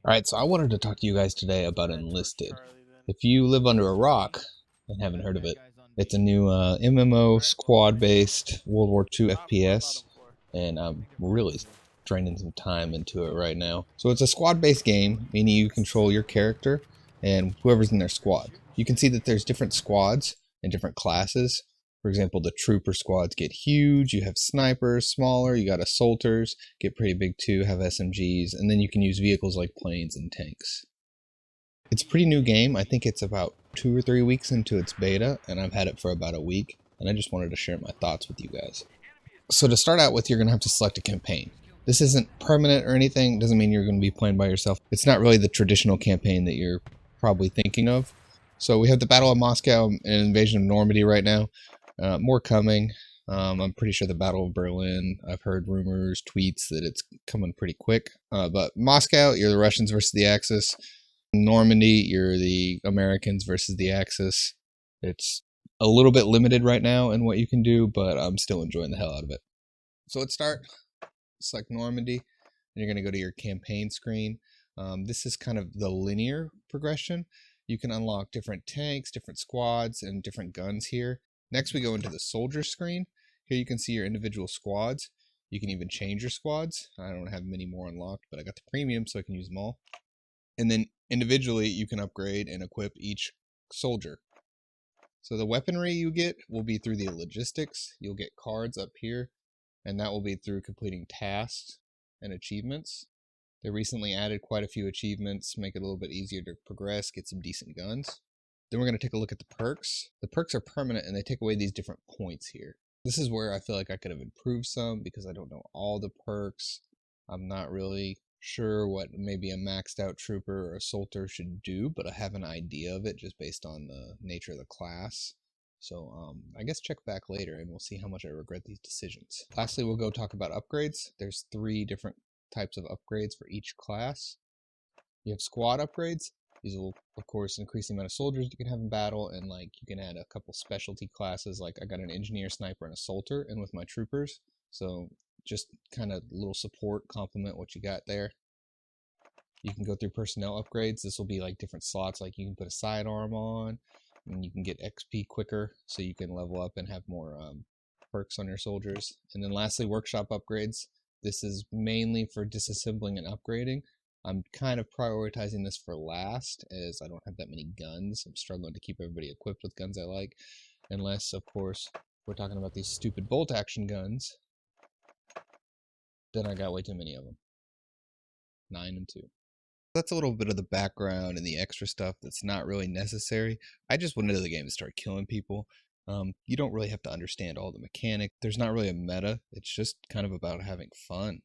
Alright, so I wanted to talk to you guys today about Red Torch Enlisted. Charlie then. If you live under a B. rock and haven't Got heard of bad it, guys on it's a B. new MMO Alright, well, nice to meet you. squad-based World War II Top 4, FPS, bottom 4. and I'm Make it fun really for you. draining some time into it right now. So it's a squad-based game, meaning you control your character and whoever's in their Ready to squad. shoot? You can see that there's different squads and different classes. For example, the trooper squads get huge, you have snipers, smaller, you got assaulters, get pretty big too, have SMGs, and then you can use vehicles like planes and tanks. It's a pretty new game. I think it's about 2 or 3 weeks into its beta, and I've had it for about a week, and I just wanted to share my thoughts with you guys. So to start out with, you're going to have to select a campaign. This isn't permanent or anything, doesn't mean you're going to be playing by yourself. It's not really the traditional campaign that you're probably thinking of. So we have the Battle of Moscow and Invasion of Normandy right now. More coming. I'm pretty sure the Battle of Berlin, I've heard rumors, tweets that it's coming pretty quick. But Moscow, you're the Russians versus the Axis. Normandy, you're the Americans versus the Axis. It's a little bit limited right now in what you can do, but I'm still enjoying the hell out of it. So let's start. Select Normandy, and you're going to go to your campaign screen. This is kind of the linear progression. You can unlock different tanks, different squads, and different guns here. Next, we go into the soldier screen. Here you can see your individual squads. You can even change your squads. I don't have many more unlocked, but I got the premium, so I can use them all. And then individually, you can upgrade and equip each soldier. So the weaponry you get will be through the logistics. You'll get cards up here, and that will be through completing tasks and achievements. They recently added quite a few achievements, make it a little bit easier to progress, get some decent guns. Then we're going to take a look at the perks. The perks are permanent, and they take away these different points here. This is where I feel like I could have improved some because I don't know all the perks. I'm not really sure what maybe a maxed out trooper or assaulter should do, but I have an idea of it just based on the nature of the class. So I guess check back later and we'll see how much I regret these decisions. Lastly, we'll go talk about upgrades. There's 3 different types of upgrades for each class. You have squad upgrades. These will, of course, increase the amount of soldiers you can have in battle, and like you can add a couple specialty classes. Like I got an engineer, sniper, and assaulter, and with my troopers. So just kind of little support, complement what you got there. You can go through personnel upgrades. This will be like different slots. Like you can put a sidearm on, and you can get XP quicker, so you can level up and have more perks on your soldiers. And then lastly, workshop upgrades. This is mainly for disassembling and upgrading. I'm kind of prioritizing this for last, as I don't have that many guns. I'm struggling to keep everybody equipped with guns I like, unless, of course, we're talking about these stupid bolt action guns. Then I got way too many of them. 9 and 2. That's a little bit of the background and the extra stuff that's not really necessary. I just went into the game to start killing people. You don't really have to understand all the mechanics. There's not really a meta. It's just kind of about having fun.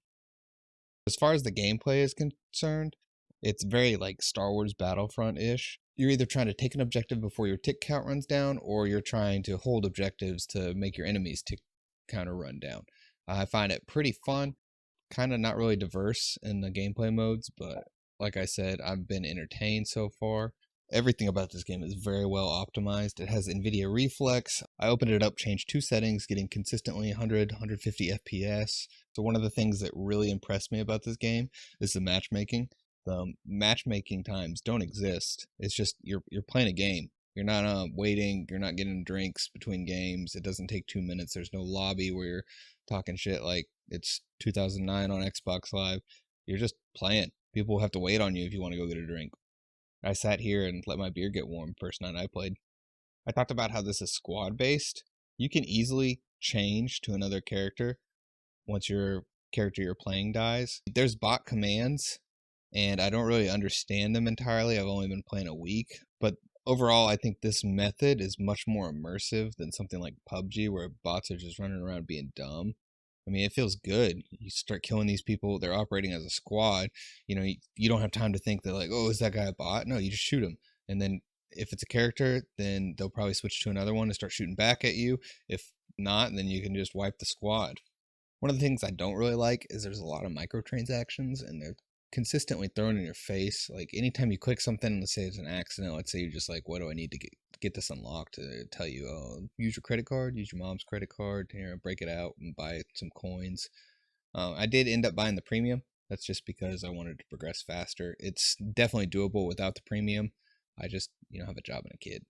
As far as the gameplay is concerned, it's very like Star Wars Battlefront-ish. You're either trying to take an objective before your tick count runs down, or you're trying to hold objectives to make your enemy's tick counter run down. I find it pretty fun, kind of not really diverse in the gameplay modes, but like I said, I've been entertained so far. Everything about this game is very well optimized. It has NVIDIA Reflex. I opened it up, changed 2 settings, getting consistently 100, 150 FPS. So one of the things that really impressed me about this game is the matchmaking. The matchmaking times don't exist. It's just you're playing a game. You're not waiting. You're not getting drinks between games. It doesn't take 2 minutes. There's no lobby where you're talking shit like it's 2009 on Xbox Live. You're just playing. People have to wait on you if you want to go get a drink. I sat here and let my beer get warm first night I played. I talked about how this is squad based. You can easily change to another character once your character you're playing dies. There's bot commands, and I don't really understand them entirely. I've only been playing a week, but overall, I think this method is much more immersive than something like PUBG, where bots are just running around being dumb. I mean, it feels good. You start killing these people, they're operating as a squad. You don't have time to think that, like, oh, is that guy a bot? No, you just shoot him. And then if it's a character, then they'll probably switch to another one and start shooting back at you. If not, then you can just wipe the squad. One of the things I don't really like is there's a lot of microtransactions, and they're consistently thrown in your face. Like anytime you click something, let's say it's an accident, let's say you're just like, what do I need to get this unlocked? To tell you, oh, use your credit card, use your mom's credit card, here, break it out and buy some coins. I did end up buying the premium. That's just because I wanted to progress faster. It's definitely doable without the premium. I just, have a job and a kid.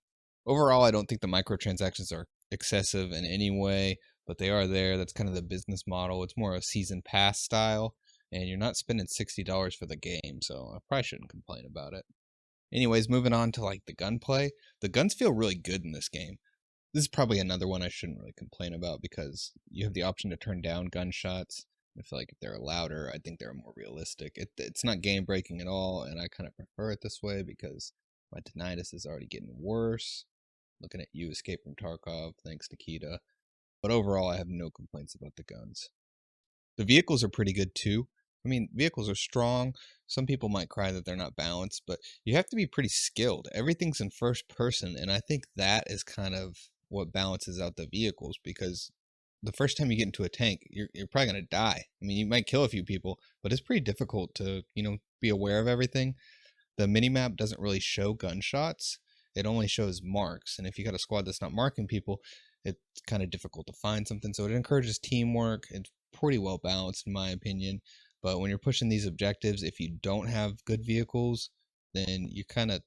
Overall, I don't think the microtransactions are excessive in any way, but they are there. That's kind of the business model. It's more a season pass style, and you're not spending $60 for the game, so I probably shouldn't complain about it. Anyways, moving on to like the gunplay. The guns feel really good in this game. This is probably another one I shouldn't really complain about because you have the option to turn down gunshots. I feel like if they're louder, I think they're more realistic. It's not game breaking at all, and I kind of prefer it this way because my tinnitus is already getting worse. Looking at you, Escape from Tarkov, thanks Nikita. But overall, I have no complaints about the guns. The vehicles are pretty good too. I mean, vehicles are strong. Some people might cry that they're not balanced, but you have to be pretty skilled. Everything's in first person, and I think that is kind of what balances out the vehicles because the first time you get into a tank, you're probably going to die. I mean, you might kill a few people, but it's pretty difficult to, be aware of everything. The minimap doesn't really show gunshots. It only shows marks. And if you got a squad that's not marking people, it's kind of difficult to find something. So it encourages teamwork. It's pretty well balanced in my opinion. But when you're pushing these objectives, if you don't have good vehicles, then you kind of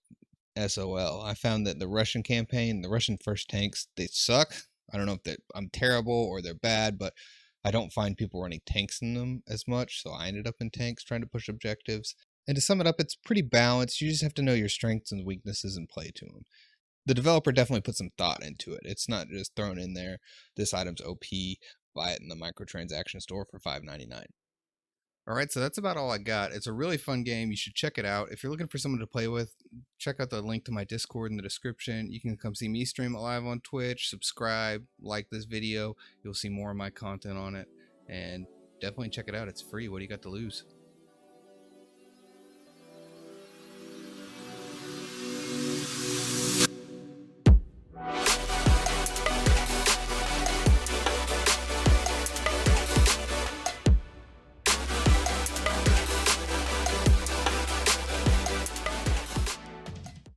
SOL. I found that the Russian campaign, the Russian first tanks, they suck. I don't know if I'm terrible or they're bad, but I don't find people running tanks in them as much. So I ended up in tanks trying to push objectives. And to sum it up, it's pretty balanced. You just have to know your strengths and weaknesses and play to them. The developer definitely put some thought into it. It's not just thrown in there, this item's OP, buy it in the microtransaction store for $5.99. Alright, so that's about all I got. It's a really fun game. You should check it out. If you're looking for someone to play with, check out the link to my Discord in the description. You can come see me stream it live on Twitch, subscribe, like this video. You'll see more of my content on it. And definitely check it out. It's free. What do you got to lose?